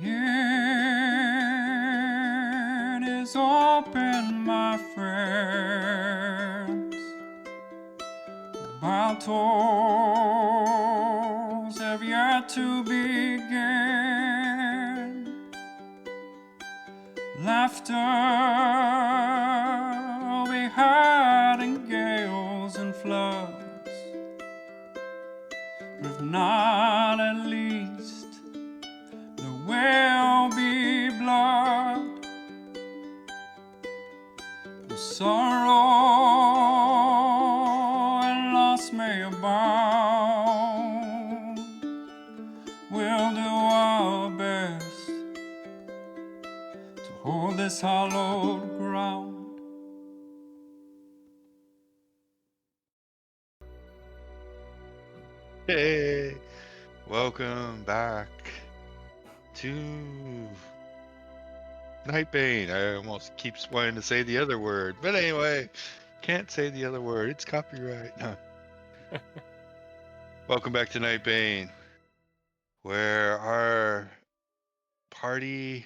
It is open, my friends. Battles have yet to begin. Laughter will be heard in gales and floods, but if not, at least there will be blood. The sorrow and loss may abound. We'll do our best to hold this hallowed ground. Hey, welcome back to Nightbane. I almost keep wanting to say the other word, but anyway, can't say the other word. It's copyright. No. Welcome back to Nightbane, where our party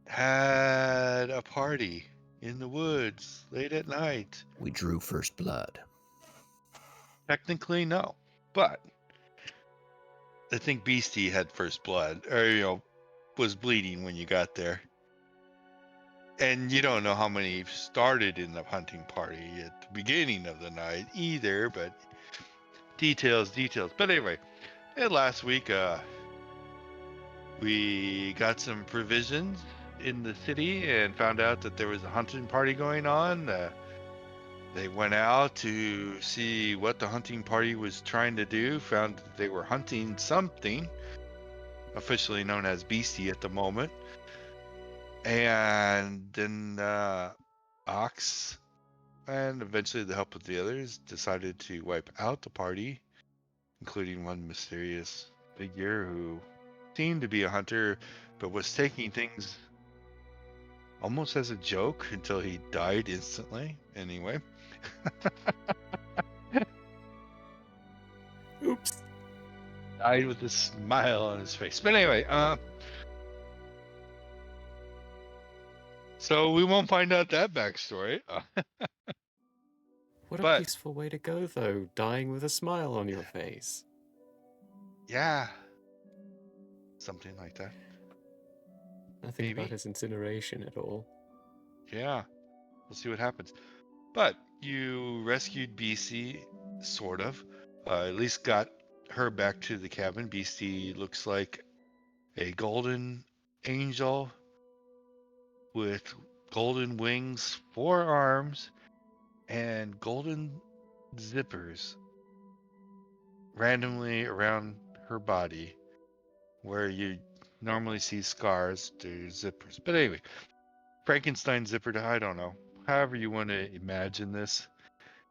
had a party in the woods late at night. We drew first blood. Technically, no, but I think Beastie had first blood, or was bleeding when you got there. And you don't know how many started in the hunting party at the beginning of the night either, but details. But anyway, last week we got some provisions in the city and found out that there was a hunting party going on. They went out to see what the hunting party was trying to do, found that they were hunting something, officially known as Beastie at the moment. And then Ox, and eventually the help of the others, decided to wipe out the party, including one mysterious figure who seemed to be a hunter, but was taking things almost as a joke until he died instantly. Anyway. Oops. Died with a smile on his face. But anyway, so we won't find out that backstory. What a But- peaceful way to go, though, dying with a smile on your face. Yeah. Something like that. Nothing Maybe. about his incineration at all. Yeah. We'll see what happens. But you rescued Beastie, sort of. At least got her back to the cabin. Beastie looks like a golden angel with golden wings, 4 arms, and golden zippers randomly around her body, where you normally see scars to zippers. But anyway, Frankenstein zipper, I don't know. However you want to imagine this,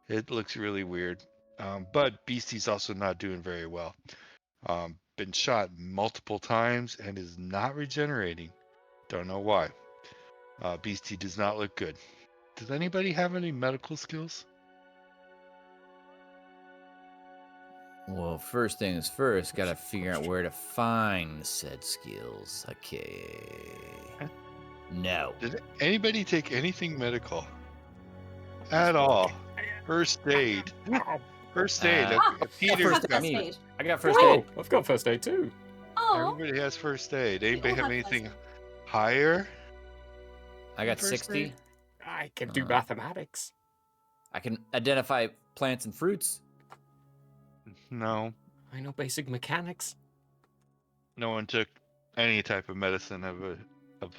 it looks really weird. But Beastie's also not doing very well. Been shot multiple times and is not regenerating. Don't know why. Beastie does not look good. Does anybody have any medical skills? Well, first things first, gotta figure out where to find said skills. Okay. No. Did anybody take anything medical? At all? First aid. First aid. Peter's first got aid. it. I got first Oh, aid. I've got first aid too. Oh, Everybody has first aid. Anybody all have have anything higher? I got First 60. aid? I can do Uh, mathematics. I can identify plants and fruits. No. I know basic mechanics. No one took any type of medicine of a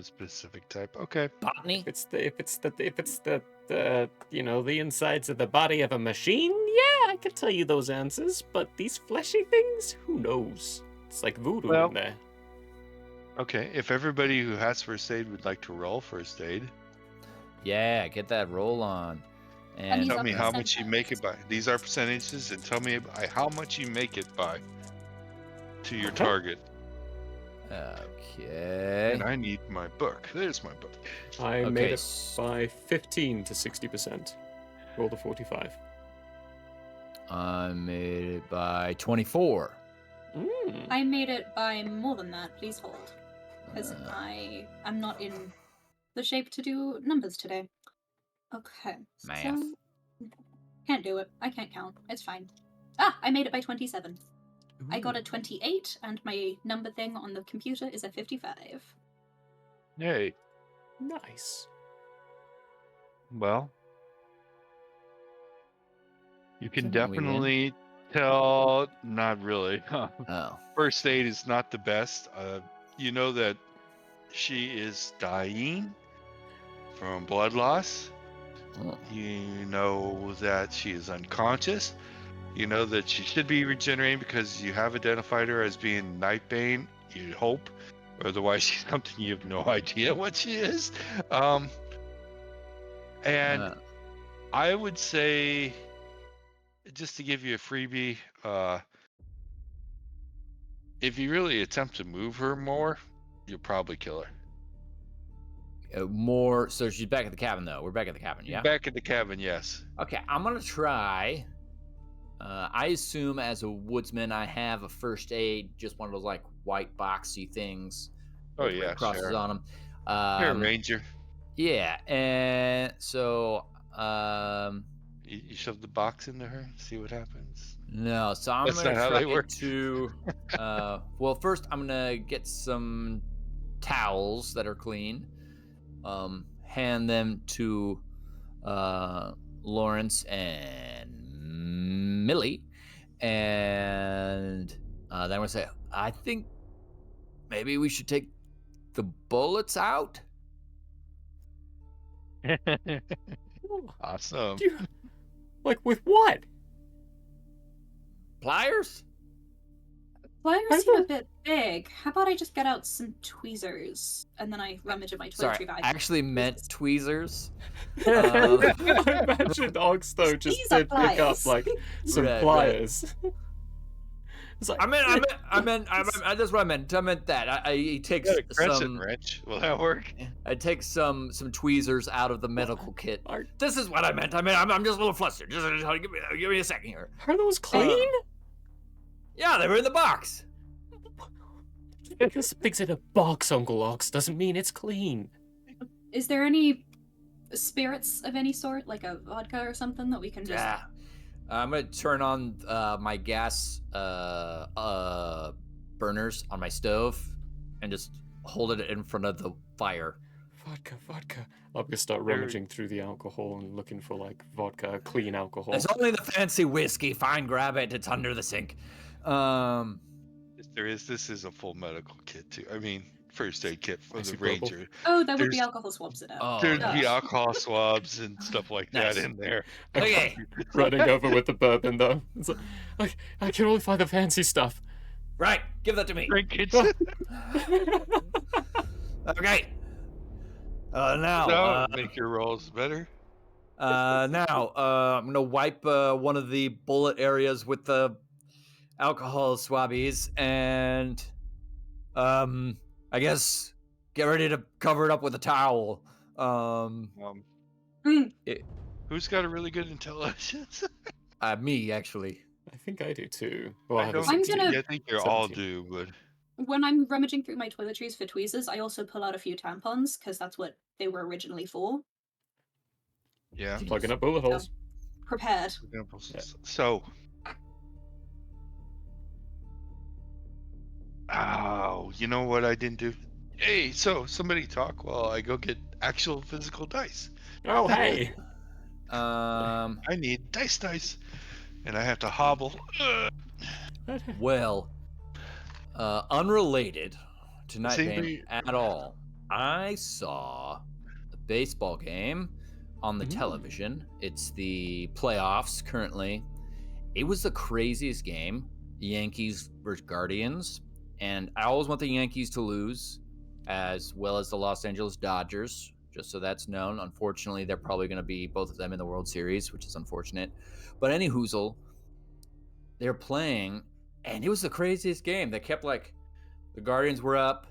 specific type. Okay. Botany. If it's the the insides of the body of a machine, yeah, I can tell you those answers. But these fleshy things, who knows? It's like voodoo Well- in there. Okay. If everybody who has first aid would like to roll first aid, Yeah, get that roll on. And And these tell are me how much you make it percentages. by. These are percentages, and tell me by how much you make it by to your Okay. target. okay. And I need my book. There's my book. I Okay, made it by 15 to 60%. Roll the 45. I made it by 24. I made it by more than that. Please hold. Because I am not in the shape to do numbers today. Okay. Math. So, can't do it. I can't count. It's fine. Ah, I made it by 27. I got a 28, and my number thing on the computer is a 55. Yay. Nice. Well, you can So we win? definitely tell. Not really. Oh. First aid is not the best. You know that she is dying from blood loss. Oh. You know that she is unconscious. You know that she should be regenerating because you have identified her as being Nightbane. You hope, otherwise she's something you have no idea what she is. And I would say, just to give you a freebie, if you really attempt to move her more, you'll probably kill her. More. So she's back at the cabin, though. We're back at the cabin, yeah? Back at the cabin, yes. Okay, I'm going to try. I assume as a woodsman, I have a first aid, just one of those like white boxy things. Oh, with yeah, red crosses sure. on them. You're a ranger. Yeah, and so You shove the box into her, see what happens. no, so I'm That's gonna not how try they work. to. Well, first I'm gonna get some towels that are clean. Hand them to Lawrence and Millie, and then I'm gonna say, I think maybe we should take the bullets out. Awesome. Like with what? Pliers? Pliers seem a bit big. How about I just get out some tweezers and then I rummage in my Sorry, toiletry bag? I actually meant tweezers. I imagine Oxto just These are did pick up pliers. like some Right, right. pliers. It's like, I meant. That's what I meant. I meant that. He takes You got a crescent some. wrench. Will that work? I take some tweezers out of the medical kit. This is what I meant. I mean, I'm just a little flustered. Just give me a second here. are those clean? Yeah, they were in the box. Because something's in a box, Uncle Ox, doesn't mean it's clean. Is there any spirits of any sort, like a vodka or something that we can just... Yeah. I'm gonna turn on my gas burners on my stove and just hold it in front of the fire. Vodka. I'm gonna start rummaging through the alcohol and looking for like vodka, clean alcohol. It's only the fancy whiskey. Fine, grab it. It's under the sink. This is a full medical kit too. I mean, first aid kit for Icy the purple. ranger. Oh, there would There's- be alcohol swabs in it. Oh, There'd yeah. be alcohol swabs and stuff like Nice. that in there. Okay. Running over with the bourbon though. It's like, I can only find the fancy stuff. Right. Give that to me. Drink it. Okay. Now. No, make your rolls better. I'm gonna wipe one of the bullet areas with the alcohol swabbies, and I guess get ready to cover it up with a towel. Who's got a really good intelligence? Me actually. I think I do too. Well, I have a don't. I'm 16. gonna- Yeah, I think you all 17. do, but When I'm rummaging through my toiletries for tweezers, I also pull out a few tampons, because that's what they were originally for. yeah. Plugging up bullet holes. Prepared. So, you know what I didn't do? Hey, so somebody talk while I go get actual physical dice. Oh, hey. I need dice, and I have to hobble. Well, unrelated to See, Nightbane we- at all. I saw a baseball game on the television. It's the playoffs currently. It was the craziest game. Yankees versus Guardians. And I always want the Yankees to lose, as well as the Los Angeles Dodgers, just so that's known. Unfortunately, they're probably going to be both of them in the World Series, which is unfortunate. But any hoozle, they're playing, and it was the craziest game. They kept like, the Guardians were up,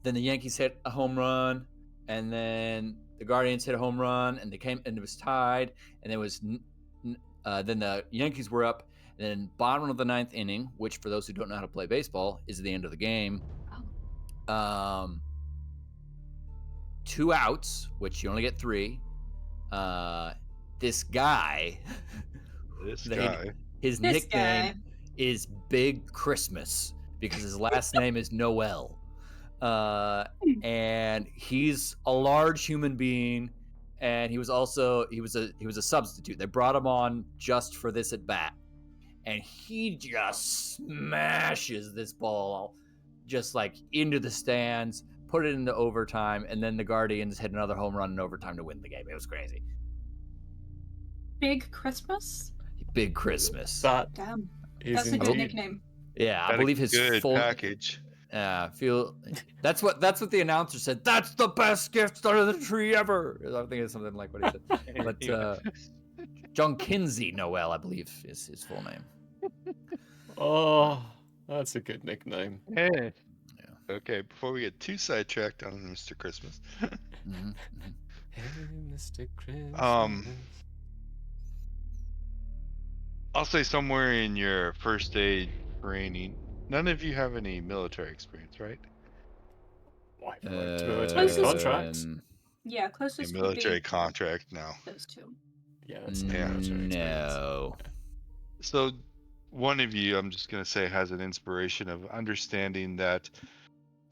then the Yankees hit a home run, and then the Guardians hit a home run, and they came, and it was tied, and it was then the Yankees were up, And then bottom of the 9th inning, which for those who don't know how to play baseball is the end of the game. 2 outs, which you only get 3. This guy, This they- guy. his This nickname guy. is Big Christmas because his last name is Noel. And he's a large human being, and he was a substitute. They brought him on just for this at bat, and he just smashes this ball just like into the stands, put it into overtime, and then the Guardians hit another home run in overtime to win the game. It was crazy. Big Christmas? Big Christmas. That Damn. is That's a good indeed. nickname. Yeah, I Got a believe his good full package. that's what the announcer said. That's the best gift under the tree ever. I think it's something like what he said. But John Kinsey Noel, I believe, is his full name. Oh, that's a good nickname. Hey. Okay, before we get too sidetracked on Mr. Christmas. Mhm, mhm. Hey, Mr. Christmas. I'll say somewhere in your first aid training, none of you have any military experience, right? Why military Closest- contracts? Yeah, A closest would military be contract, no. those 2. Yeah, that's not military experience. No. So one of you, I'm just going to say, has an inspiration of understanding that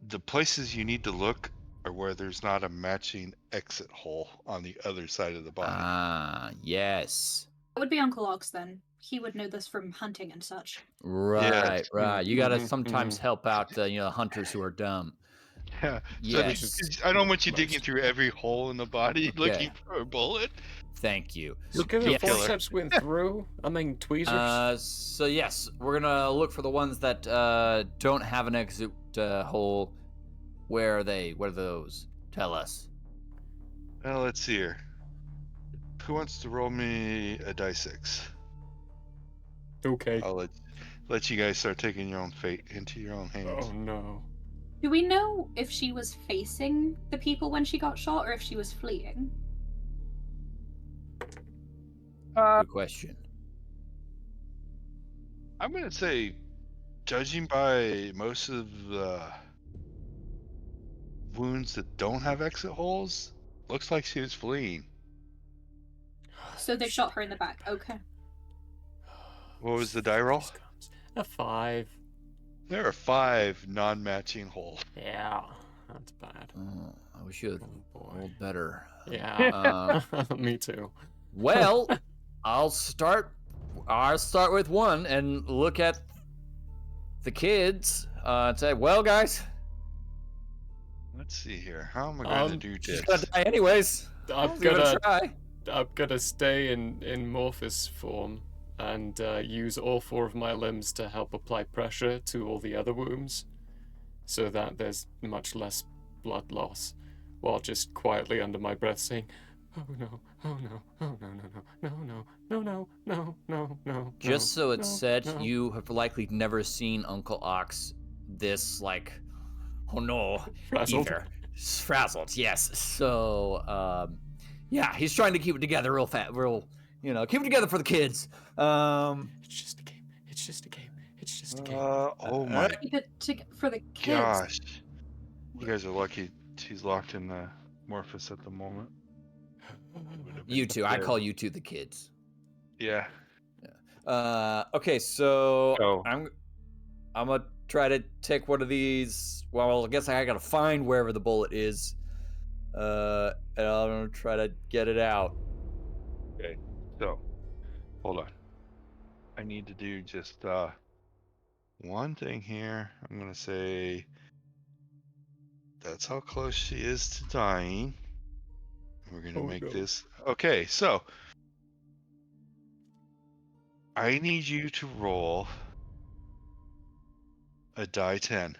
the places you need to look are where there's not a matching exit hole on the other side of the body. Ah, yes. It would be Uncle Ox then. He would know this from hunting and such. Right, Yes. right. You gotta Mhm, sometimes help out, hunters who are dumb. Yeah. Yes. I don't want you Most. digging through every hole in the body looking for a bullet. Thank you. Look at Skill the killer. forceps went through. I mean, tweezers. So yes, we're gonna look for the ones that don't have an exit hole. Where are they? What are those? Tell us. Well, let's see here. Who wants to roll me a die 6? Okay. I'll let you guys start taking your own fate into your own hands. Oh no. Do we know if she was facing the people when she got shot or if she was fleeing? Good question. I'm gonna say, judging by most of the wounds that don't have exit holes, looks like she was fleeing. So they shot her in the back. Okay. What was the die roll? These guns. A 5. There are 5 non-matching holes. Yeah, that's bad. Oh, I wish you had Oh boy. rolled better. Yeah. Me too. Well, I'll start with one and look at the kids and say, well, guys, Let's see here. How am I going to do she's this? gonna die anyways. I'm Give it a gonna try. stay in Morphus form and use all 4 of my limbs to help apply pressure to all the other wounds, so that there's much less blood loss, while just quietly under my breath saying, "Oh no! Oh no! Oh no! No! No! No! No! No! No! No! No!" Just so it's no, said, no. you have likely never seen Uncle Ox this oh no, Frazzled. either. Frazzled, yes. So, yeah, he's trying to keep it together real keep it together for the kids. It's just a game. It's just a game. It's just a game. Oh my Keep it for the kids. gosh. You guys are lucky she's locked in the Morphus at the moment. You two, I call you two the kids. Yeah. Okay, so Go. I'm gonna try to take one of these. Well, I guess I gotta find wherever the bullet is. And I'm gonna try to get it out. Okay. So, hold on. I need to do just one thing here. I'm gonna say that's how close she is to dying. We're gonna Oh, make no. this okay. So, I need you to roll a die 10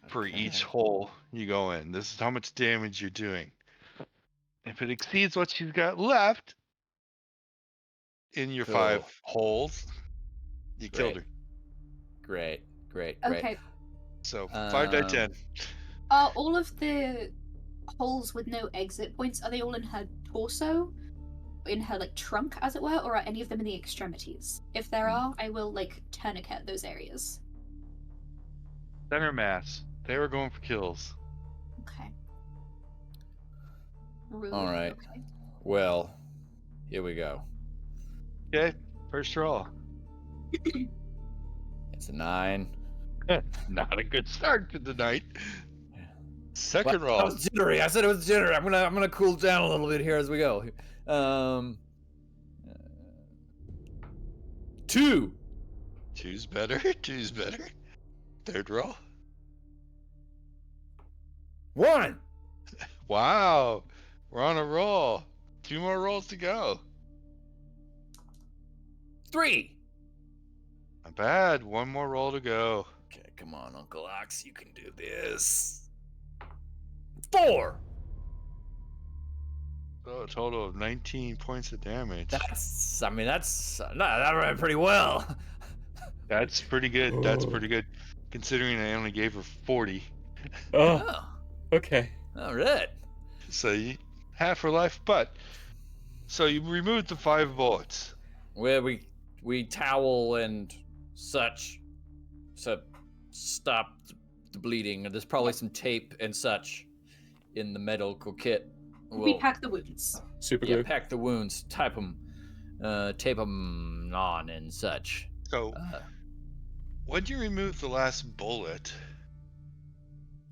for each Okay. hole you go in. This is how much damage you're doing. If it exceeds what she's got left in your 5 Cool. holes, you killed her. Great. Okay. So 5 die Um, 10. Are all of the holes with no exit points, are they all in her torso? in her like trunk, as it were, or are any of them in the extremities? If there are, I will like tourniquet those areas. Center mass. They were going for kills. Okay. Rude. All right. Okay. Well, here we go. Okay, first roll. It's a 9. Not a good start to the night. Second Well, roll. that was jittery. I said it was jittery. I'm gonna cool down a little bit here as we go. 2. Two's better. Two's better. Third roll. 1. Wow. We're on a roll. 2 more rolls to go. 3. Not bad. 1 more roll to go. Okay, come on, Uncle Ox, you can do this. 4. So a total of 19 points of damage. That's that ran pretty well. That's pretty good. That's pretty good. Considering I only gave her 40. Oh, Oh, okay. all right. So you half her life, but so you removed the 5 bullets. Where we towel and such to stop the bleeding. There's probably some tape and such in the medical kit. We pack the wounds. Super Yeah, glue. pack the wounds, tape them on and such. So when you remove the last bullet,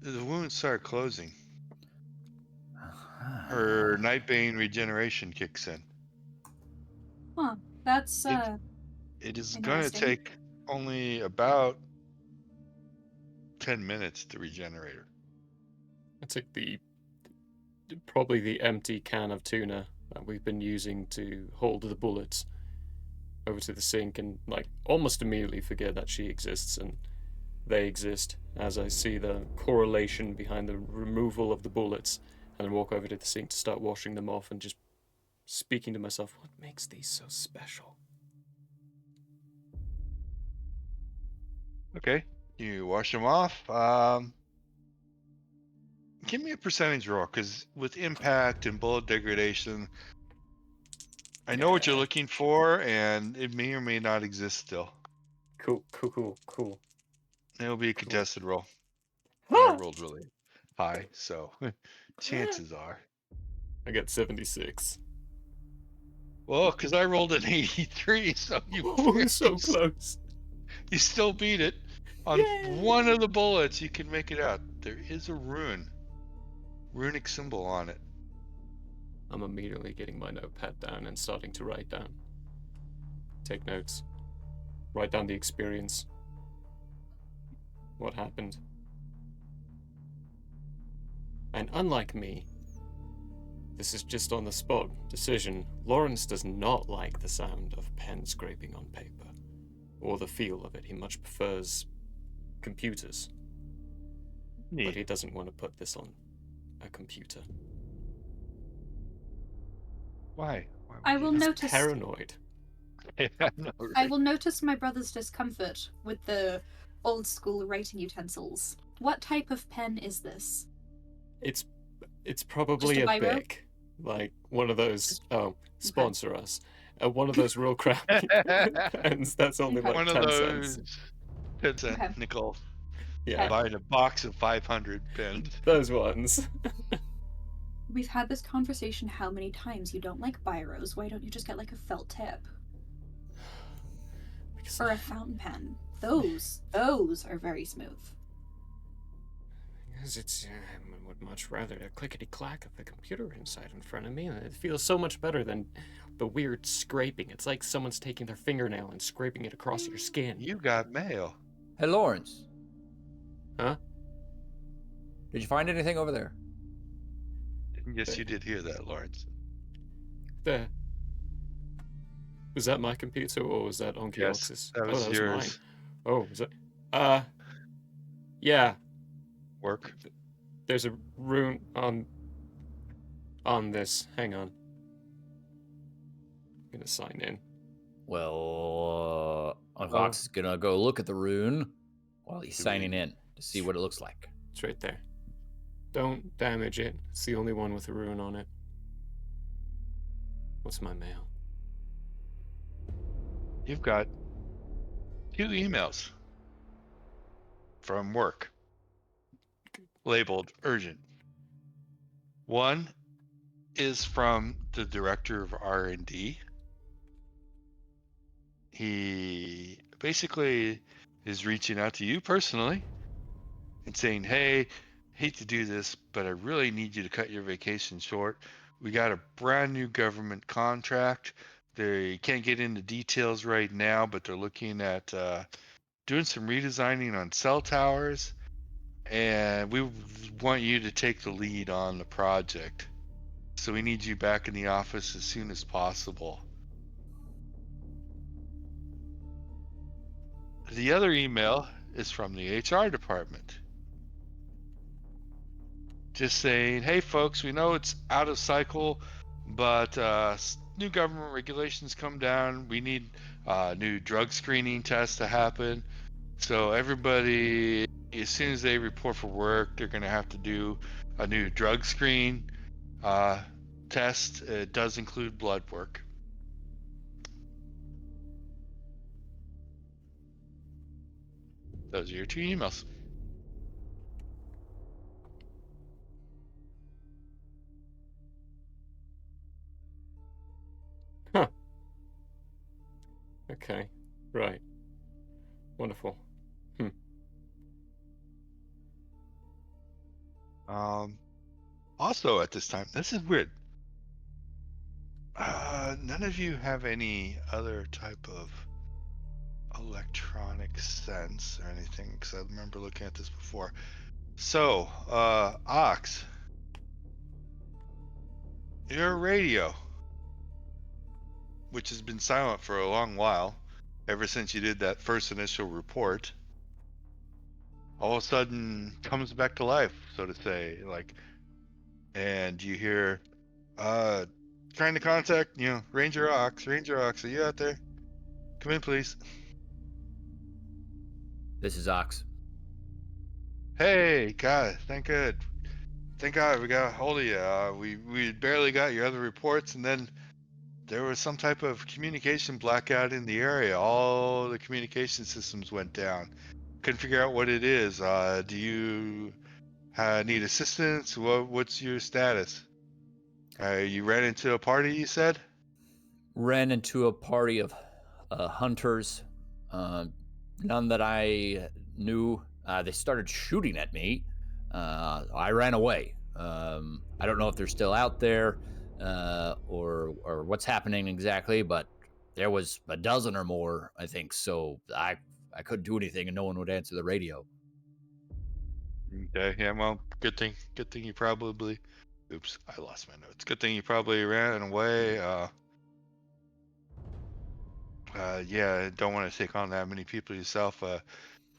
the wounds start closing. Her Nightbane regeneration kicks in. Huh. That's It is going to Interesting. take only about 10 minutes to regenerate her. I took probably the empty can of tuna that we've been using to hold the bullets over to the sink and like almost immediately forget that she exists and they exist as I see the correlation behind the removal of the bullets and then walk over to the sink to start washing them off and just speaking to myself, what makes these so special? Okay, you wash them off. Give me a percentage roll, because with impact and bullet degradation, I know what you're looking for, and it may or may not exist still. Cool. It'll be a contested roll. I rolled really high, so chances are. I got 76. Well, because I rolled an 83, so Oh, so close. You still beat it. On one of the bullets, you can make it out. There is a runic symbol on it. I'm immediately getting my notepad down and starting to write down. Take notes. Write down the experience. What happened. And unlike me, this is just on the spot decision. Lawrence does not like the sound of pen scraping on paper, or the feel of it. He much prefers computers. But he doesn't want to put this on a computer. Why? I will He's notice. paranoid. I will notice my brother's discomfort with the old school writing utensils. What type of pen is this? It's probably Just a a biro? Bic, like one of those. Oh, sponsor us! One of those real crappy pens. That's only Okay. like One of 10 those cents. 10 cent Okay. nickel. Yeah, Buying a box of 500 pens. those ones. We've had this conversation how many times. You don't like biros. Why don't you just get like a felt tip? Because Or a fountain pen. Those are very smooth. it's, I would much rather the clickety clack of the computer inside in front of me. It feels so much better than the weird scraping. It's like someone's taking their fingernail and scraping it across your skin. You got mail. Hey, Lawrence. Huh? Did you find anything over there? Yes, you did hear that, Lawrence. There. Was that my computer or was that Onky Yes, Ox's? that was mine. yours. Oh, was that? Yeah. Work. There's a rune on this. Hang on. I'm gonna sign in. Well, Uncle Ox is gonna go look at the rune while he's Do signing we- in to see what it looks like. It's right there. Don't damage it. It's the only one with a rune on it. What's my mail? You've got 2 emails from work labeled urgent. One is from the director of R&D. He basically is reaching out to you personally and saying, hey, hate to do this, but I really need you to cut your vacation short. We got a brand new government contract. They can't get into details right now, but they're looking at doing some redesigning on cell towers, and we want you to take the lead on the project. So we need you back in the office as soon as possible. The other email is from the HR department. Just saying, hey folks, we know it's out of cycle, but new government regulations come down. We need new drug screening tests to happen. So everybody, as soon as they report for work, they're going to have to do a new drug screen test. It does include blood work. Those are your 2 emails. Huh. Okay. Right. Wonderful. Also at this time, this is weird. None of you have any other type of electronic sense or anything, because I remember looking at this before. So, Ox, your radio, which has been silent for a long while, ever since you did that first initial report, all of a sudden comes back to life, so to say, like, and you hear, trying to contact, Ranger Ox, are you out there? Come in, please. This is Ox. Hey, God, thank God we got a hold of you. We barely got your other reports, and then there was some type of communication blackout in the area. All the communication systems went down. Couldn't figure out what it is. Do you need assistance? What's your status? You ran into a party, you said? Ran into a party of hunters, none that I knew. They started shooting at me. I ran away. I don't know if they're still out there or what's happening exactly, but there was a dozen or more, I think. So I couldn't do anything, and no one would answer the radio. Okay, yeah, well, good thing you probably, oops, I lost my notes. Good thing you probably ran away. Yeah, don't want to take on that many people yourself.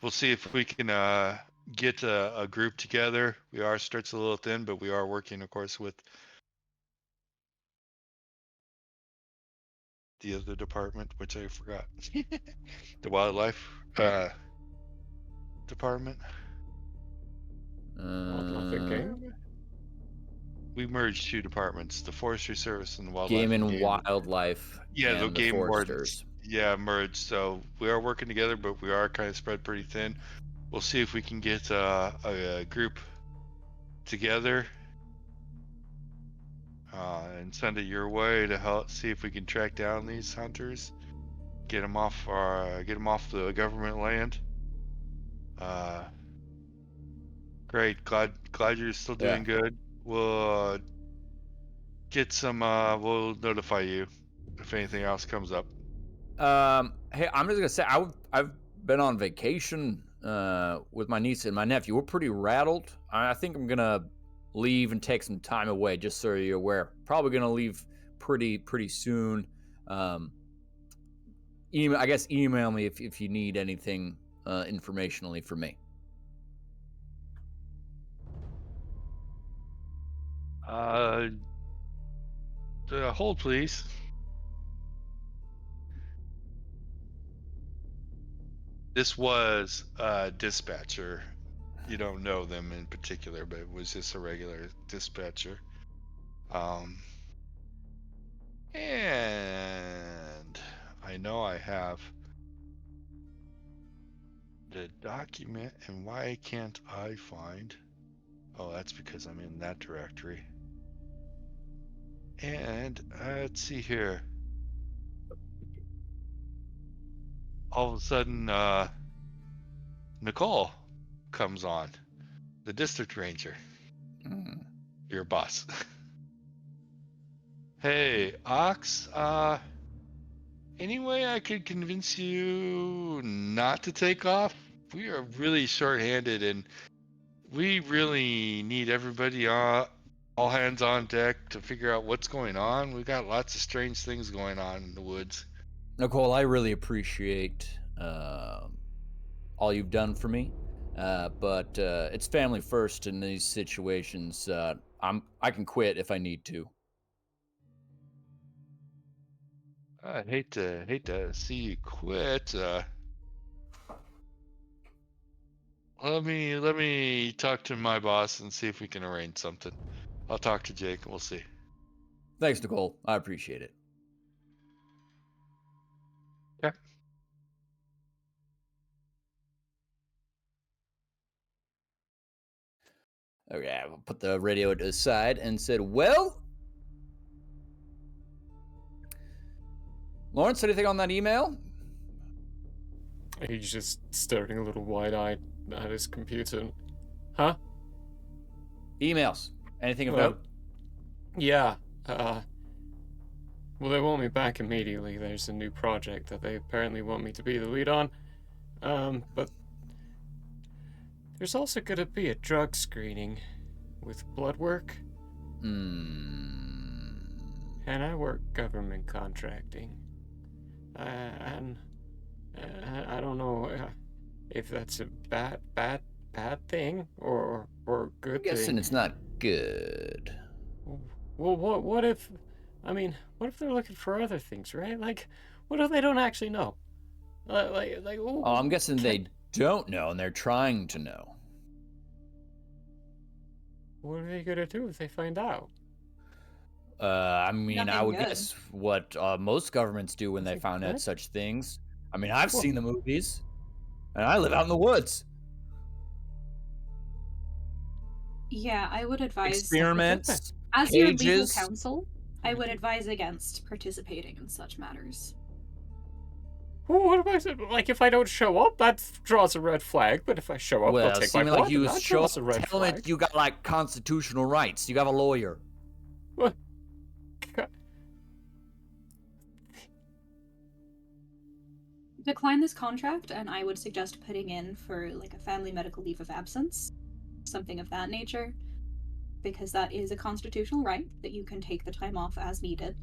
We'll see if we can get a group together. We are stretched a little thin, but we are working, of course, with the other department, which I forgot. The wildlife department. Wildlife game? We merged 2 departments, the forestry service and the wildlife Game and game. wildlife. Yeah, the and the game foresters. wardens. Yeah, merged. So we are working together, but we are kind of spread pretty thin. We'll see if we can get a group together and send it your way to help see if we can track down these hunters, get them off the government land. Great, glad you're still doing good. We'll get some. We'll notify you if anything else comes up. Hey, I'm just gonna say I've been on vacation with my niece and my nephew. We're pretty rattled. I think I'm gonna leave and take some time away, just so you're aware. Probably gonna leave pretty soon. Email me if you need anything informationally from me. Hold please. This was a dispatcher. You don't know them in particular, but it was just a regular dispatcher. And I know I have the document, and why can't I find? Oh, that's because I'm in that directory. And let's see here. All of a sudden, Nicole comes on, the district ranger, your boss. Hey, Ox, any way I could convince you not to take off? We are really short-handed, and we really need everybody all hands on deck to figure out what's going on. We've got lots of strange things going on in the woods. Nicole, I really appreciate all you've done for me, but it's family first in these situations. I can quit if I need to. I'd hate to see you quit. Let me talk to my boss and see if we can arrange something. I'll talk to Jake and we'll see. Thanks, Nicole. I appreciate it. Yeah. Okay, I'll put the radio aside and said, well, Lawrence, anything on that email? He's just staring a little wide-eyed at his computer. Huh? Emails. Anything of Well, note? Yeah. Well, they want me back immediately. There's a new project that they apparently want me to be the lead on. But there's also gonna be a drug screening with blood work. And I work government contracting. And I don't know if that's a bad thing or a good I'm guessing thing. it's not good. Well, what if? I mean, what if they're looking for other things, right? Like, what if they don't actually know? Oh, I'm guessing they don't know and they're trying to know. What are they gonna do if they find out? I mean, I Nothing would good. guess what most governments do when they Nothing found out good? such things. I mean, I've Well- seen the movies, and I live out in the woods. Yeah, I would advise, Experiments, as your legal cages. counsel, I would advise against participating in such matters. Well, what about it? Like, if I don't show up, that draws a red flag. But if I show up, they'll Well, take my seeming blood, like you and that show up, draws a red tell them flag. you got like constitutional rights. You have a lawyer. What? Decline this contract, and I would suggest putting in for like a family medical leave of absence, something of that nature, because that is a constitutional right that you can take the time off as needed.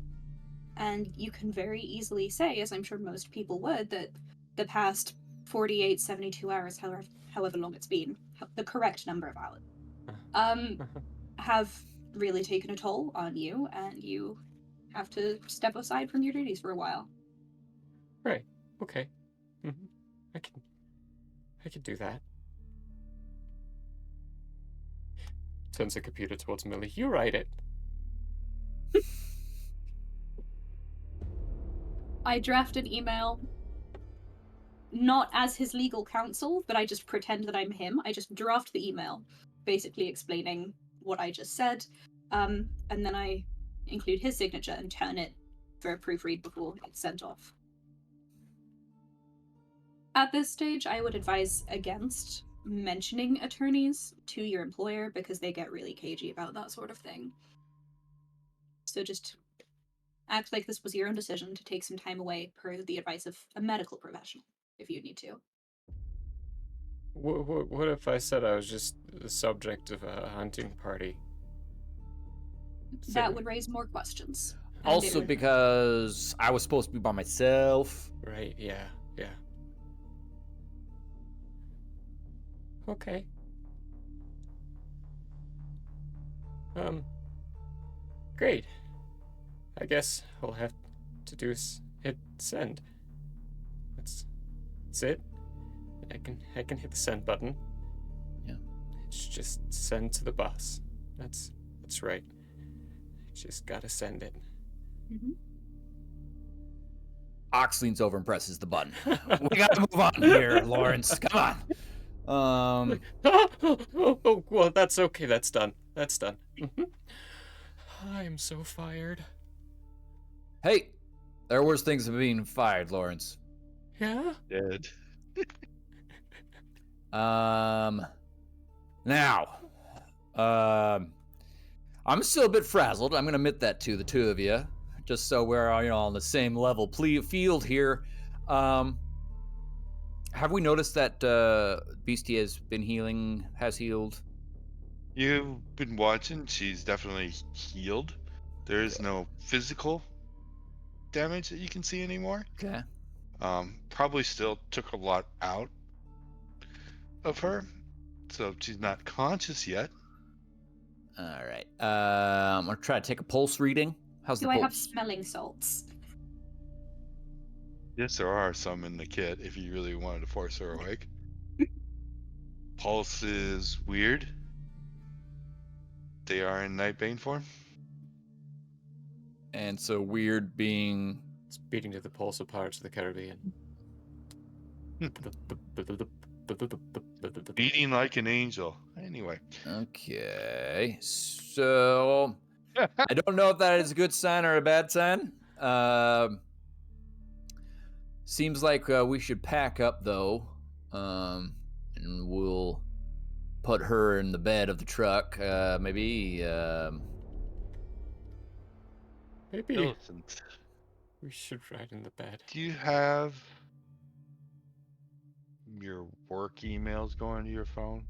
And you can very easily say, as I'm sure most people would, that the past 48, 72 hours, however long it's been, the correct number of hours, have really taken a toll on you, and you have to step aside from your duties for a while. Right. Okay. I can do that. Turns the computer towards Millie. You write it. I draft an email, not as his legal counsel, but I just pretend that I'm him. I just draft the email, basically explaining what I just said, and then I include his signature and turn it for a proofread before it's sent off. At this stage, I would advise against mentioning attorneys to your employer because they get really cagey about that sort of thing. So just act like this was your own decision to take some time away per the advice of a medical professional, if you need to. What if I said I was just the subject of a hunting party? That would raise more questions. and it Also, would- because I was supposed to be by myself. Right, yeah. Okay. Great. I guess all I have to do is hit send. That's it. I can hit the send button. Yeah. It's just send to the boss. That's right. I just gotta send it. Mhm. Ox leans over and presses the button. We gotta move on here, Lawrence. Come on. Oh, well, that's okay. That's done. That's done. I am so fired. Hey, there are worse things than being fired, Lawrence. Yeah? Dead. Now, I'm still a bit frazzled. I'm gonna admit that to the two of you, just so we're on the same level field here. Have we noticed that Beastie has healed? You've been watching. She's definitely healed. There is no physical damage that you can see anymore. Okay. Probably still took a lot out of her, so she's not conscious yet. All right. I'm gonna try to take a pulse reading. How's Do the I pulse? have smelling salts? Yes, there are some in the kit if you really wanted to force her awake. Pulse is weird. They are in Nightbane form. And so weird being. It's beating to the pulse of Pirates of the Caribbean. Beating like an angel. Anyway. Okay. So I don't know if that is a good sign or a bad sign. Seems like we should pack up though, and we'll put her in the bed of the truck. Maybe. Maybe Millicent, we should ride in the bed. do you have your work emails going to your phone?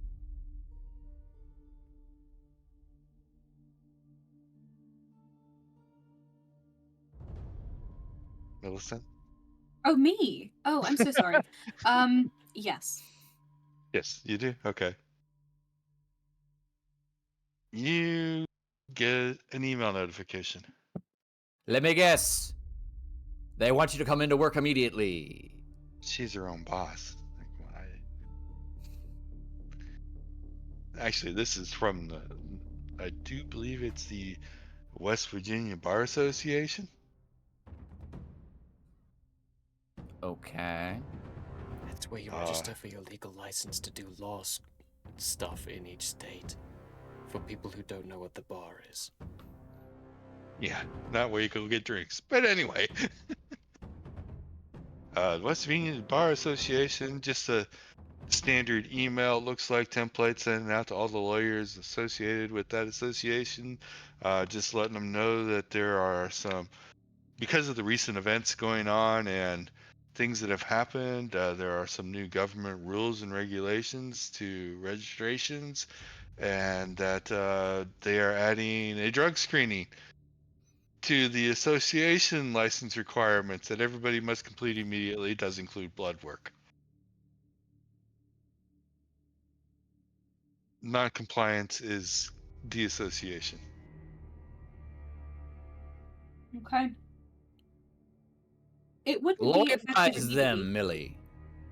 Millicent? Oh, me. Oh, I'm so sorry. Yes. Yes, you do? Okay. You get an email notification. Let me guess. They want you to come into work immediately. She's her own boss. Actually, this is from I do believe it's the West Virginia Bar Association. Okay. That's where you register for your legal license to do law stuff in each state. For people who don't know what the bar is. Yeah, not where you go get drinks. But anyway. West Virginia Bar Association, just a standard email, looks like template sending out to all the lawyers associated with that association, just letting them know that there are some, because of the recent events going on and things that have happened, there are some new government rules and regulations to registrations, and that they are adding a drug screening to the association license requirements that everybody must complete immediately. It does include blood work. Non-compliance is deassociation. Okay. It wouldn't be effective Loyalize immediately. them, Millie.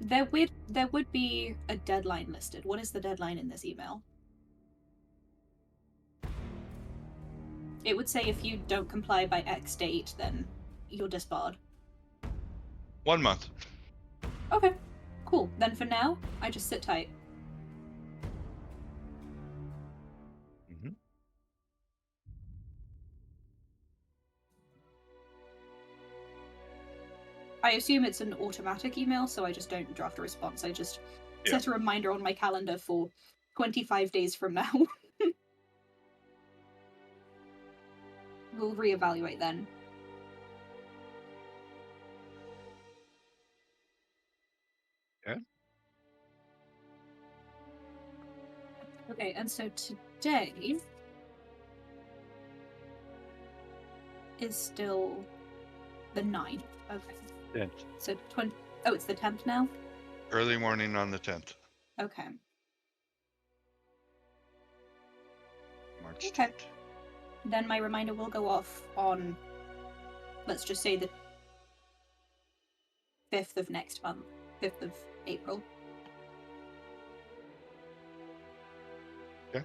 There would be a deadline listed. What is the deadline in this email? It would say if you don't comply by X date, then you're disbarred. 1 month. Okay, cool. Then for now, I just sit tight. Mm-hmm. I assume it's an automatic email, so I just don't draft a response. I just set a reminder on my calendar for 25 days from now. We'll reevaluate then. Okay. Okay, and so today is still the 9th. Okay. 10th. So oh, it's the 10th now? Early morning on the 10th. Okay. March Okay. 10th. Then my reminder will go off on, let's just say, the 5th of next month. 5th of April. Okay.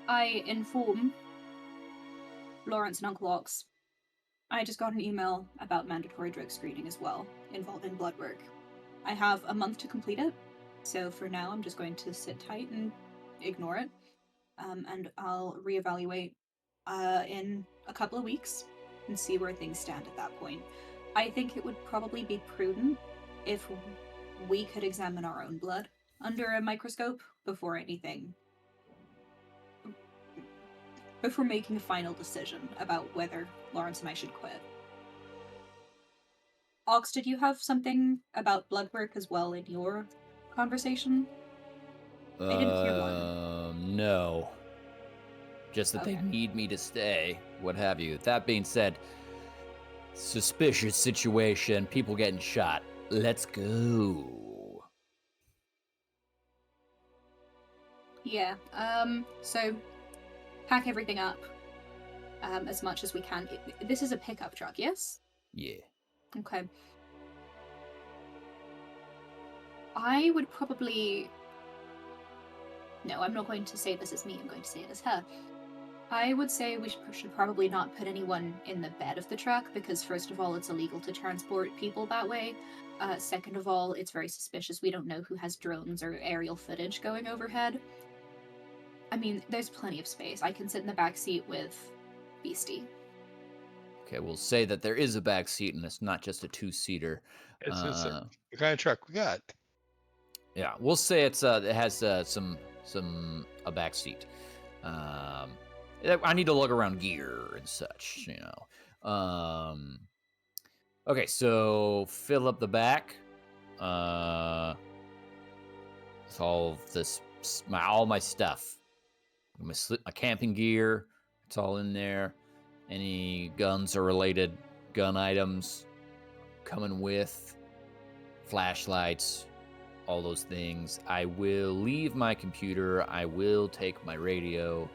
I inform Lawrence and Uncle Ox. I just got an email about mandatory drug screening as well, involving blood work. I have a month to complete it, so for now I'm just going to sit tight and ignore it, and I'll reevaluate in a couple of weeks and see where things stand at that point. I think it would probably be prudent if we could examine our own blood under a microscope before making a final decision about whether Lawrence and I should quit. Ox, did you have something about blood work as well in your conversation? I didn't hear one. No. Just that Okay. they need me to stay, what have you. That being said, suspicious situation, people getting shot. Let's go. Yeah, so pack everything up as much as we can. This is a pickup truck, yes? Yeah. Okay. I would probably... No, I'm not going to say this as me, I'm going to say it as her. I would say we should probably not put anyone in the bed of the truck, because first of all, it's illegal to transport people that way. Second of all, it's very suspicious. We don't know who has drones or aerial footage going overhead. I mean, there's plenty of space. I can sit in the back seat with Beastie. Okay, we'll say that there is a back seat and it's not just a two-seater. It's the kind of truck we got. Yeah, we'll say it has a back seat. I need to lug around gear and such, you know. Okay, so fill up the back. With all this, all my stuff, my camping gear. It's all in there. Any guns or related gun items coming with, flashlights, all those things. I will leave my computer. I will take my radio.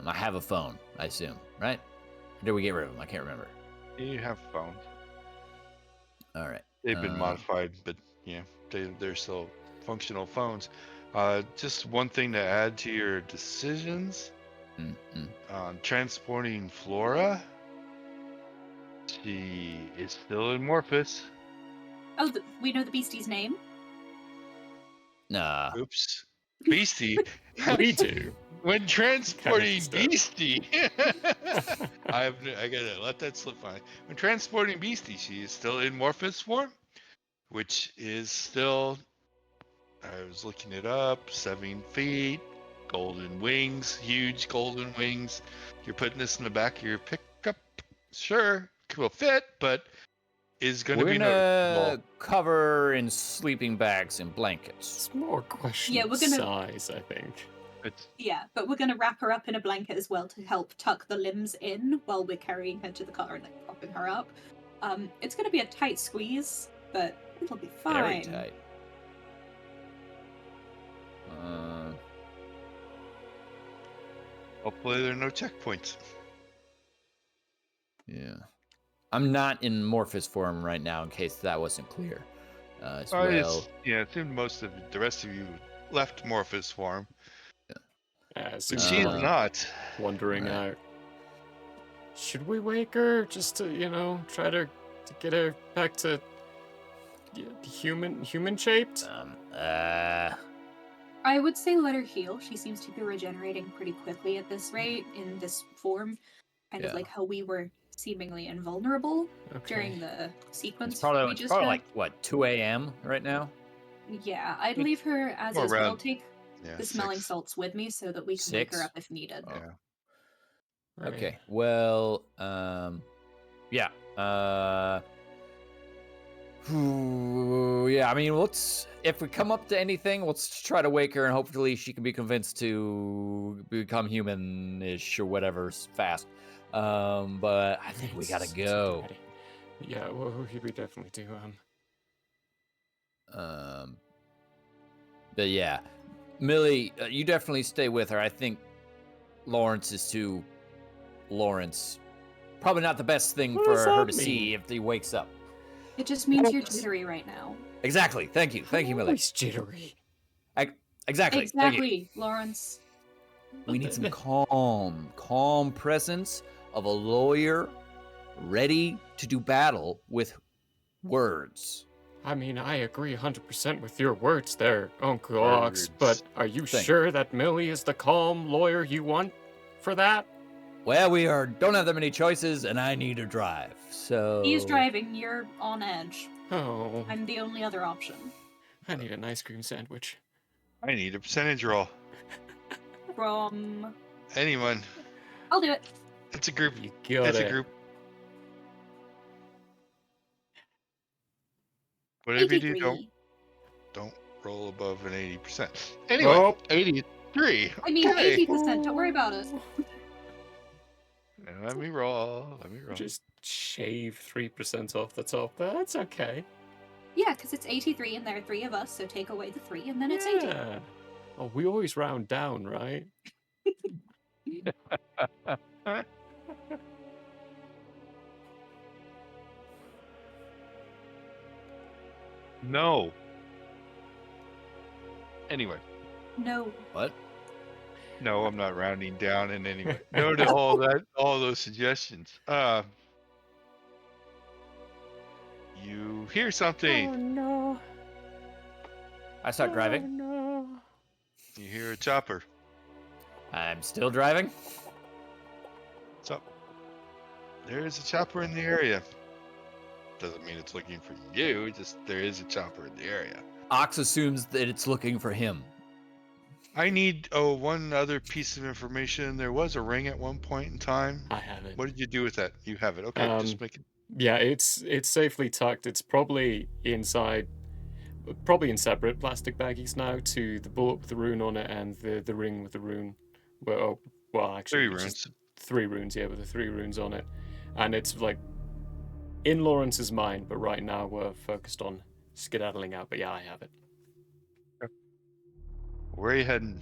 I have a phone, I assume, right? Or did we get rid of them? I can't remember. You have phones. All right. They've been modified, but yeah, they're still functional phones. Just one thing to add to your decisions. Transporting Flora. She is still amorphous. Oh, we know the Beastie's name? Nah. Oops. Beastie. We do. When transporting disturbed. Beastie, I gotta let that slip by. When transporting Beastie, she is still in Morphous form, which is still, I was looking it up, 7 feet, golden wings, huge golden wings. You're putting this in the back of your pickup, sure, will fit, but is going to We're be gonna noticeable. cover in sleeping bags and blankets. It's more a question Yeah, of we're gonna- size, I think. Yeah, but we're going to wrap her up in a blanket as well to help tuck the limbs in while we're carrying her to the car and like propping her up. It's going to be a tight squeeze, but it'll be fine. Very tight. Hopefully there are no checkpoints. Yeah. I'm not in Morphous form right now, in case that wasn't clear. As well. Yeah, it seemed most of the rest of you left Morphous form. So But she is not. wandering Right. out. Should we wake her just to, try to get her back to human shaped? I would say let her heal. She seems to be regenerating pretty quickly at this rate, in this form. Kind of Yeah. like how we were seemingly invulnerable Okay. during the sequence It's probably, we just probably had. like, what, 2 a.m. right now? Yeah, I'd leave her as is. around- We'll take Yeah, the smelling 6. salts with me so that we can wake her 6? up if needed. Oh. Yeah. Right. Okay. Well, yeah. Yeah, I mean, if we come up to anything, let's try to wake her and hopefully she can be convinced to become human-ish or whatever fast. But I think we gotta It's go. ready. Yeah, well, we definitely do. But yeah, Millie, you definitely stay with her. I think Lawrence is too Lawrence. Probably not the best thing What for does her that to mean? see if he wakes up. It just means you're jittery right now. Exactly. Thank you. Thank you, Miller. Always jittery. Exactly. Thank you. Exactly, Lawrence. We need some calm presence of a lawyer ready to do battle with words. I mean, I agree 100% with your words there, Uncle Ox, Words. but are you Thank sure that Millie is the calm lawyer you want for that? Well, we don't have that many choices, and I need to drive. So He's driving, you're on edge. Oh, I'm the only other option. I need an ice cream sandwich. I need a percentage roll. From... Anyone. I'll do it. It's a group. You got It's it. a group. Whatever you do, 83. don't roll above an 80%. Anyway, Oh. 83. I mean, Okay. 80%, don't worry about it. Let me roll. Just shave 3% off the top. That's okay. Yeah, because it's 83 and there are 3 of us, so take away the 3 and then it's 80. Yeah. Oh, we always round down, right? No. Anyway. No. what? No, I'm not rounding down in any way. No to all those suggestions. You hear something. no. I start driving. No. You hear a chopper. I'm still driving. So there's a chopper in the area. Doesn't mean it's looking for you, just there is a chopper in the area. Ox assumes that it's looking for him. I need one other piece of information. There was a ring at one point in time. I have it. What did you do with that? You have it. Okay, just make it. Yeah, it's safely tucked. It's probably inside, probably in separate plastic baggies now to the bullet with the rune on it and the ring with the rune. Well, actually, 3 it's runes. just 3 runes, yeah, with the 3 runes on it. And it's like in Lawrence's mind, but right now we're focused on skedaddling out. But yeah, I have it. Where are you heading?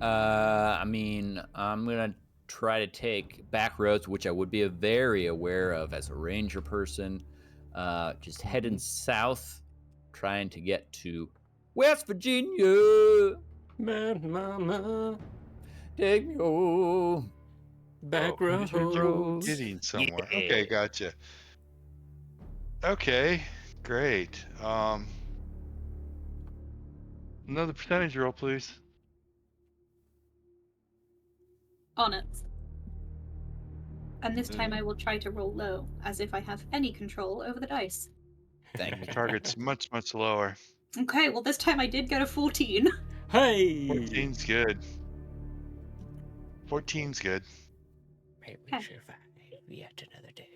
I mean, I'm gonna try to take back roads, which I would be very aware of as a ranger person. Just heading south, trying to get to West Virginia. Man, mama, Take me home. back Oh, you're roads. getting somewhere. Yeah. Okay, gotcha. Okay, great. Another percentage roll, please. On it. And this time I will try to roll low, as if I have any control over the dice. Thank you. Target's much lower. Okay, well this time I did get a 14. Hey! 14's good. 14's good. May we Okay. survive yet another day.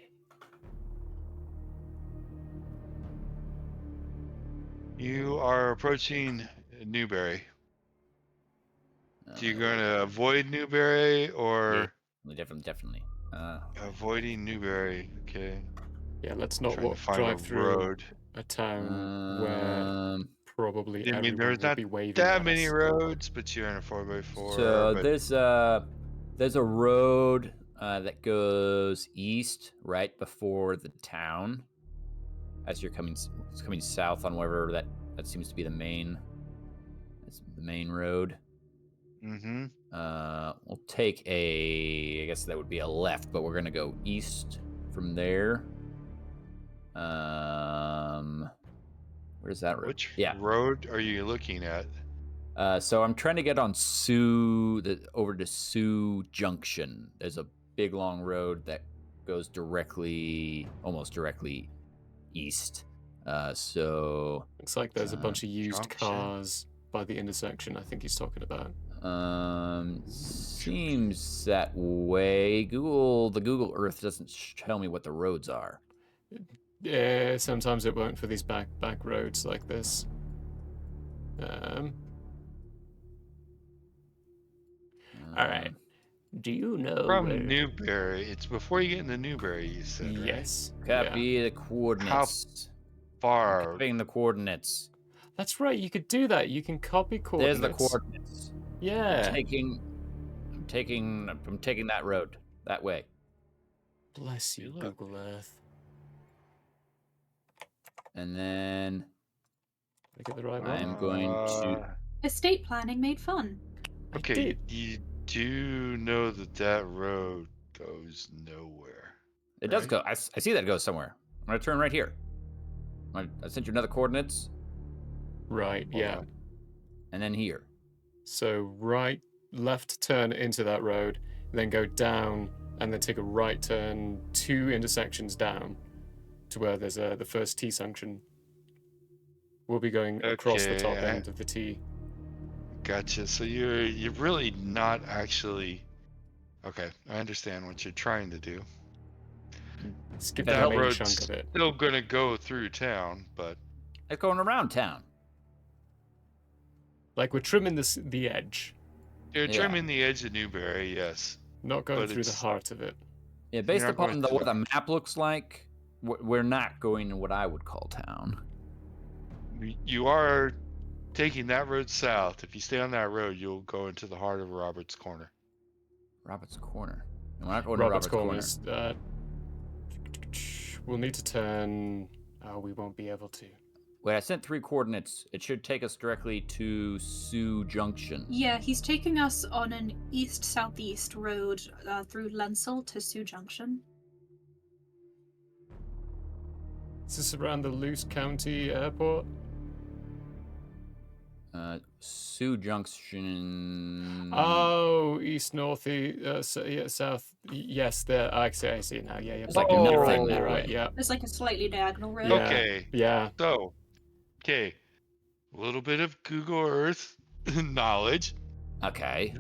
You are approaching Newberry. Do you going to avoid Newberry or Definitely. avoiding Newberry? Okay. Yeah, let's not Trying to find drive a through road. a town where probably I mean, everyone there's will not be waving that at many us. roads, but you're in a 4x4. So but there's a road that goes east right before the town. As you're coming south on whatever that seems to be the main. That's the main road. Mm-hmm. We'll take I guess that would be a left, but we're gonna go east from there. Where's that road? Which Yeah. road are you looking at? So I'm trying to get on over to Sioux Junction. There's a big long road that goes almost directly east. So Looks like there's a bunch of used Junction. cars by the intersection I think he's talking about. seems that way. The Google Earth doesn't tell me what the roads are. Yeah, sometimes it won't for these back roads like this. Alright. Do you know From where... Newberry. It's before you get into Newberry, you said, right? Yes. Copy the coordinates. Far. Copying the coordinates. That's right, you could do that. You can copy coordinates. There's the coordinates. Yeah. I'm taking that road that way. Bless you, Look. Google Earth. And then Did I get the right one? I'm going to. Estate planning made fun. I Okay, did. you do know that road goes nowhere. It does right? go. I see that it goes somewhere. I'm gonna turn right here. I sent you another coordinates, Right, Hold yeah. on. and then here. So left turn into that road, then go down, and then take a right turn 2 intersections down to where there's the first T junction. We'll be going across the top Okay, end of the T. Gotcha. So you're really not actually. Okay, I understand what you're trying to do. Skip That the That main road's chunk of it. still gonna go through town, but It's going around town. Like we're trimming the edge, you're Yeah. trimming the edge of Newberry, yes. not going But through the it's- heart of it. Yeah, based not going upon through what the- the map looks like, we're not going to what I would call town. You are taking that road south. If you stay on that road, you'll go into the heart of Robert's Corner. Robert's Corner. And we're not going Robert's to Robert's Corners. We'll need to turn. Oh, we won't be able to. Wait, I sent 3 coordinates. It should take us directly to Sioux Junction. Yeah, he's taking us on an east-southeast road through Lensel to Sioux Junction. Is this around the Luce County Airport? Sioux Junction. Oh, east, north, south. Yes, there. I see it now. Yeah, yeah. It's like You're right nothing there, that right? way. Yeah. There's like a slightly diagonal road. Yeah. Okay. Yeah. So, okay, a little bit of Google Earth knowledge. Okay.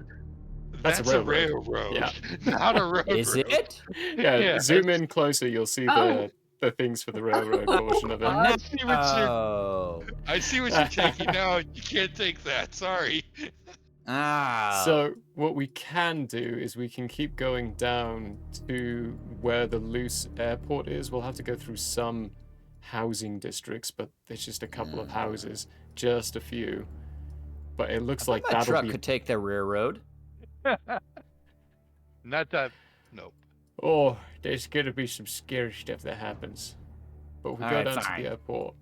That's a a railroad. railroad, Yeah. not a road. Is it? Yeah. Yeah, Zoom in closer. You'll see Oh. the things for the railroad portion of it. I see what you're. Oh. I see what you're taking now. You can't take that. Sorry. Ah. So what we can do is we can keep going down to where the Luce airport is. We'll have to go through some housing districts, but there's just a couple of houses, just a few. But it looks like that that'll truck be. could take the railroad. Not that. Nope. Oh, there's gonna be some scary stuff that happens. But we go Alright, down fine. to the airport.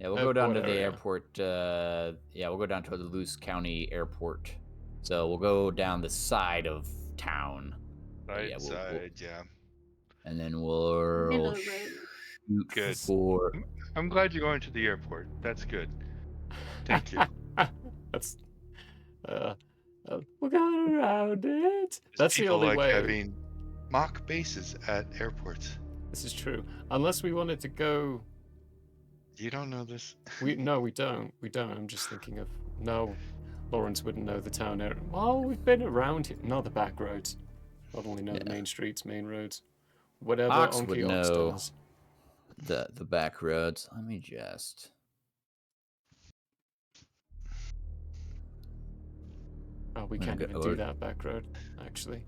Yeah, we'll go down to Airport the area. airport. Yeah, we'll go down to the Luce County Airport. So we'll go down the side of town. Right Yeah, we'll- side, yeah. And then Middle we'll of the road. shoot Good. for. I'm glad you're going to the airport. That's good. Thank you. That's. We're going around it. That's the People only like way. having mock bases at airports. This is true. Unless we wanted to go. You don't know this. We don't. We don't. I'm just thinking of no. Lawrence wouldn't know the town area. Well, we've been around here. Not the back roads. I'd only know the Yeah. main streets, main roads. Whatever Ox Onky would Ox know. does. The back roads. Let me just. Oh, we I'm can't gonna even go- do that back road, actually.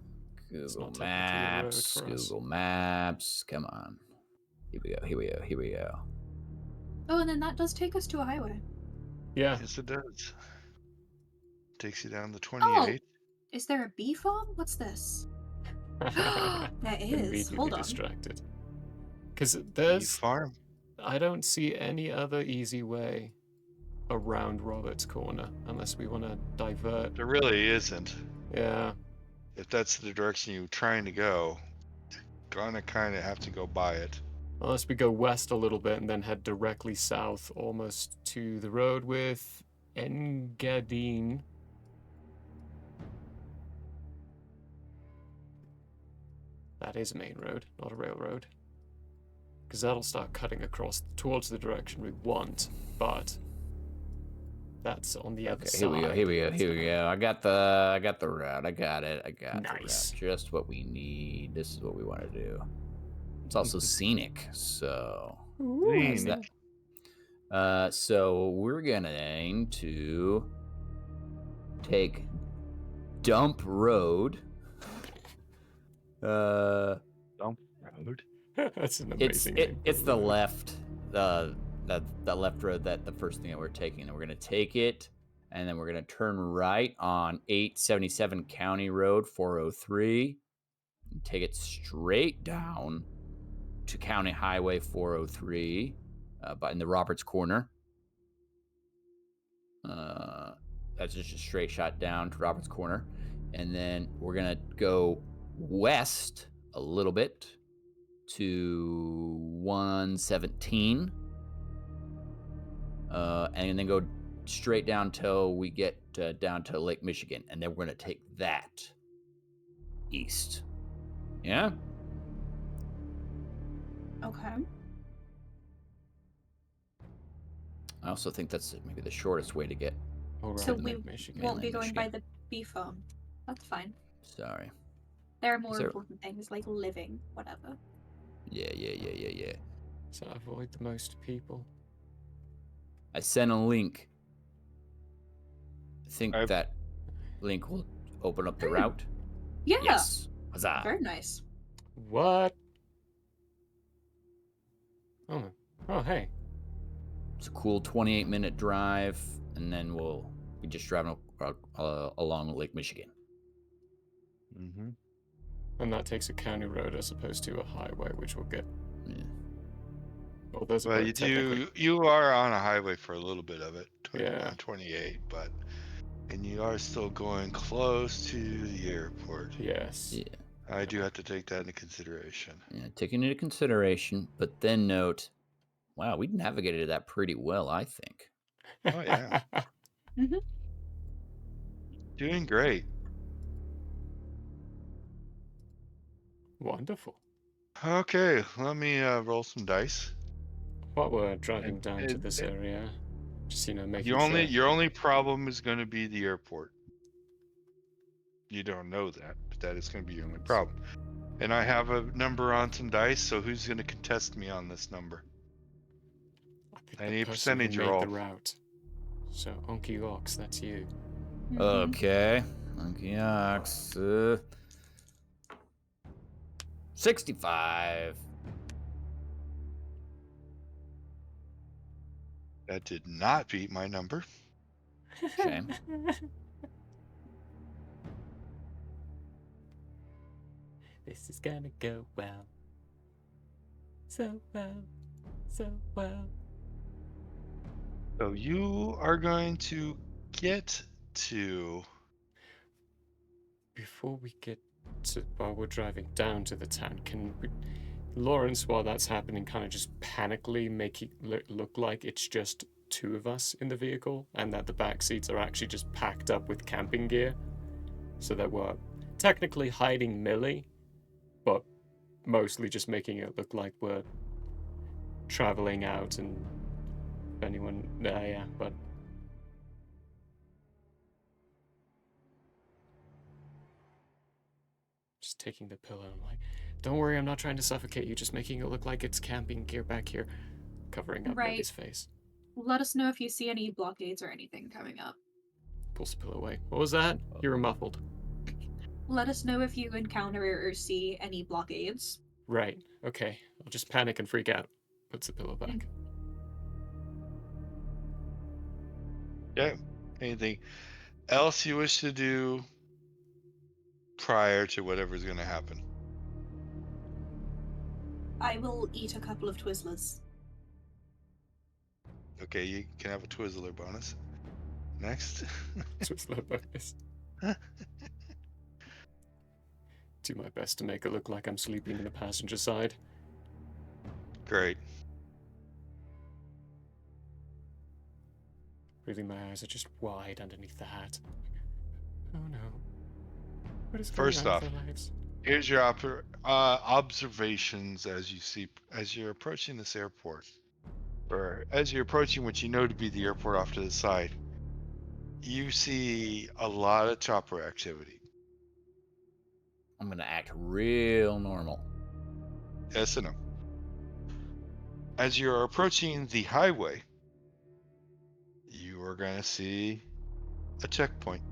It's Google not technically a road Maps. for us. Google Maps. Come on. Here we go. Here we go. Here we go. Oh, and then that does take us to a highway. Yeah. Yes, it does. Takes you down the 28. Is there a bee farm? What's this? There is. Hold on. distracted. Because You there's. farm. I don't see any other easy way around Robert's Corner unless we want to divert. There really isn't. Yeah. If that's the direction you're trying to go, you're gonna kind of have to go by it. Unless we go west a little bit and then head directly south almost to the road with Engadine. That is a main road, not a railroad. Because that'll start cutting across towards the direction we want, but that's on the other Okay, side. here we go. Here we go. Here we go. I got the route. I got it. I got Nice. the route. Just what we need. This is what we want to do. It's also scenic, so. How's that? So we're going to take Dump Road. Dump road. That's an It's amazing name. it's the left, that left road, that the first thing that we're taking, and we're gonna take it, and then we're gonna turn right on 877 County Road 403, and take it straight down to County Highway 403, but in the Roberts corner. That's just a straight shot down to Roberts corner. And then we're going to go west a little bit to 117. And then go straight down till we get down to Lake Michigan. And then we're going to take that east. Yeah? Okay. I also think that's maybe the shortest way to get. All right, So we Lake Michigan. won't be Lake going by Michigan. the bee farm. That's fine. Sorry. There are more there- important things like living, whatever. Yeah. So avoid the most people. I sent a link. I think I've- that link will open up the route. Yeah. Yes. Huzzah. Very nice. What? Oh, hey. It's a cool 28-minute drive, and then we'll be just driving along Lake Michigan. Mm-hmm. And that takes a county road as opposed to a highway, which we'll get. Yeah. Well, there's Well, about technically. you are on a highway for a little bit of it, Yeah. on 28, and you are still going close to the airport. Yes. Yeah. I do have to take that into consideration. Yeah, taking into consideration, but then note, wow, we navigated that pretty well, I think. Oh, yeah. Doing great. Wonderful. Okay, let me roll some dice. While we're driving And- down to and- this area, just making Your only problem is going to be the airport. You don't know that, but that is going to be your only problem. And I have a number on some dice, so who's going to contest me on this number? I I need a the person who percentage made roll. the route. So Onky Ox, that's you. Mhm. Okay. Monkey Ox. 65. That did not beat my number. Shame. This is gonna go well. So well. So well. So you are going to get to. Before we get to, while we're driving down to the town, can we, Lawrence, while that's happening, kind of just panically make it look like it's just two of us in the vehicle and that the back seats are actually just packed up with camping gear, so that we're technically hiding Millie, but mostly just making it look like we're traveling out and if anyone, yeah, but. Just taking the pillow. I'm like, don't worry, I'm not trying to suffocate you, just making it look like it's camping gear back here, covering up Right. Millie's face. Let us know if you see any blockades or anything coming up. Pulls the pillow away. What was that? You were muffled. Let us know if you encounter or see any blockades. Right. Okay. I'll just panic and freak out. Puts the pillow back. Yeah. Anything else you wish to do prior to whatever's going to happen? I will eat a couple of Twizzlers. Okay, you can have a Twizzler bonus. Next. Twizzler bonus. Do my best to make it look like I'm sleeping in the passenger side. Great. Really, my eyes are just wide underneath the hat. Oh no. What is First going on off, with our lives? Here's your observations as you're approaching this airport, or as you're approaching what you know to be the airport off to the side. You see a lot of chopper activity. I'm going to act real normal. Yes and no. As you're approaching the highway, you are going to see a checkpoint.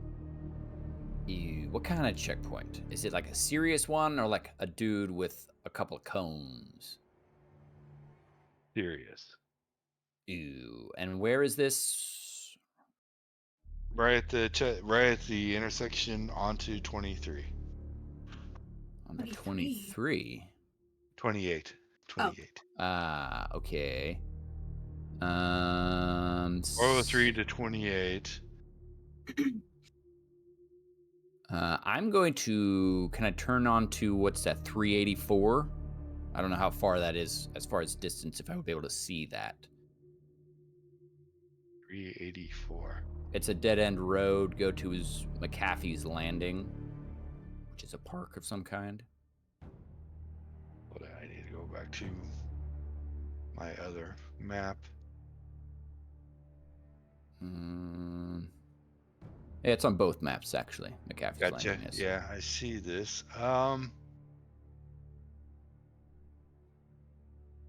Ew, what kind of checkpoint? Is it like a serious one or like a dude with a couple of cones? Serious. Ew. And where is this? Right at the intersection onto 23. On the 23. 23. 28. Oh. 28. Ah, okay. 403 to 28. I'm going to. Can I turn on to what's that? 384. I don't know how far that is as far as distance. If I would be able to see that. 384. It's a dead end road. Go to his McAfee's Landing, which is a park of some kind. Hold on, I need to go back to my other map. Yeah, it's on both maps actually. McAfee's Gotcha. Landing is. Yeah, I see this. I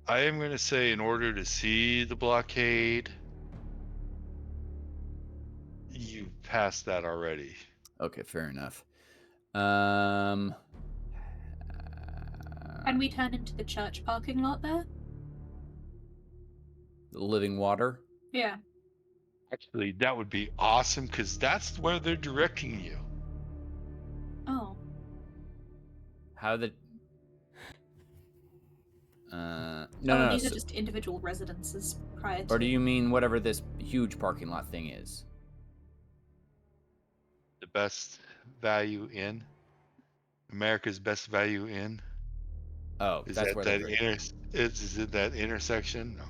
am going to say, in order to see the blockade, you passed that already. Okay, fair enough. Can we turn into the church parking lot there? The living water. Yeah. Actually, that would be awesome because that's where they're directing you. Oh. How the? No, Oh, no. these are just individual residences prior to. Or do you mean whatever this huge parking lot thing is? The best value in America's best value in. Oh, Is that's that where that they're. is it that intersection? No.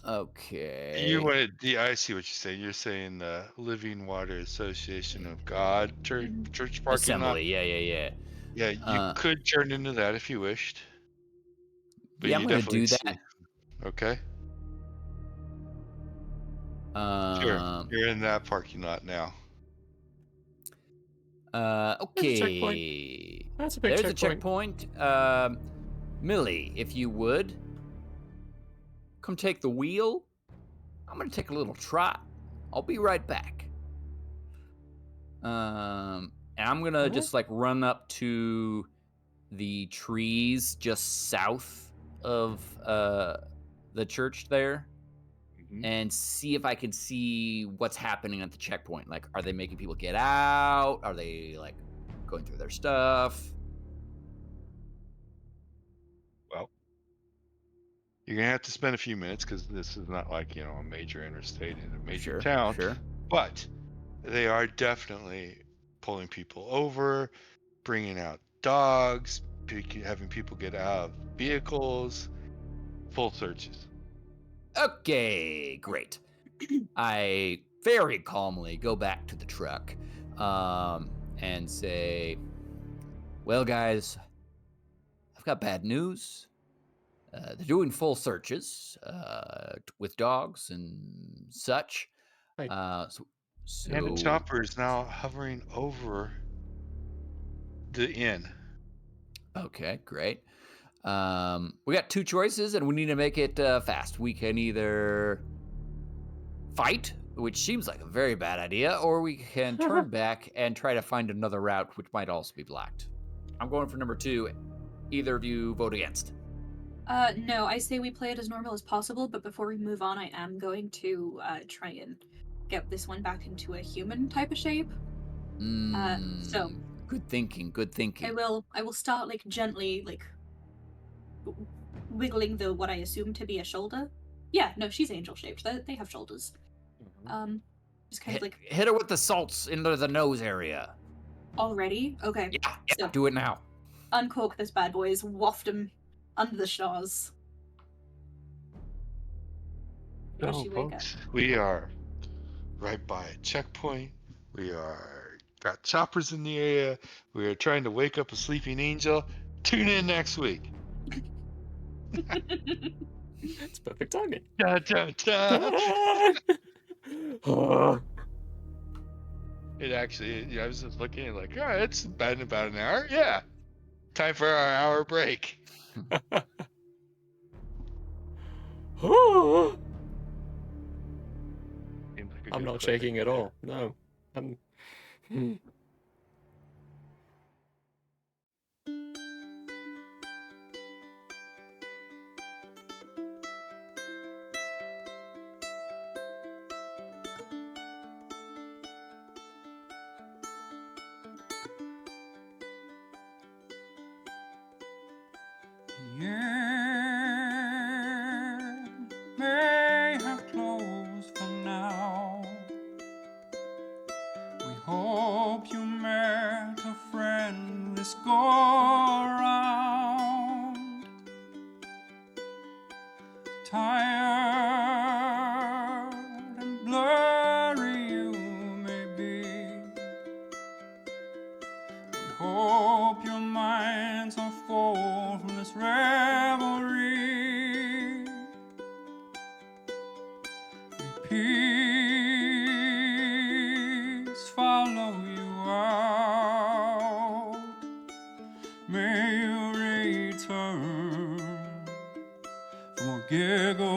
Okay. You want it? I see what you're saying. You're saying the Living Water Association of God church parking lot. Assembly. Yeah. Yeah, you could turn into that if you wished. But Yeah, I'm you gonna definitely do see. that. Okay. Sure. You're in that parking lot now. Okay. That's a big There's checkpoint. a checkpoint. Millie, if you would, come take the wheel. I'm gonna take a little trot. I'll be right back. And I'm gonna just like run up to the trees just south of the church there. And see if I can see what's happening at the checkpoint. Like, are they making people get out? Are they like going through their stuff? Well, you're gonna have to spend a few minutes because this is not like a major interstate in a major town. Sure. But they are definitely pulling people over, bringing out dogs, having people get out of vehicles, full searches. Okay, great. I very calmly go back to the truck and say, well, guys, I've got bad news. They're doing full searches with dogs and such. Right. And the chopper is now hovering over the inn. Okay, great. We got two choices, and we need to make it fast. We can either fight, which seems like a very bad idea, or we can turn back and try to find another route, which might also be blocked. I'm going for number 2. Either of you vote against. No, I say we play it as normal as possible, but before we move on, I am going to try and get this one back into a human type of shape. So good thinking. I will start like gently like wiggling what I assume to be a shoulder. Yeah, no, she's angel shaped. They have shoulders. Just kind of like hit her with the salts into the nose area. Already? Okay. Yeah, So, do it now. Uncork this bad boys, waft him under the schnoz. So, folks, we are right by a checkpoint. We got choppers in the area. We are trying to wake up a sleeping angel. Tune in next week. It's perfect timing. Da, da, da. It actually, I was just looking at like, all right, it's been about an hour. Yeah. Time for our hour break. I'm not shaking at all. No. Yeah, hope you met a friend this go around. Tired and blurry you may be, but hope your minds are full from this revelry. May peace follow you out. May you return for more giggles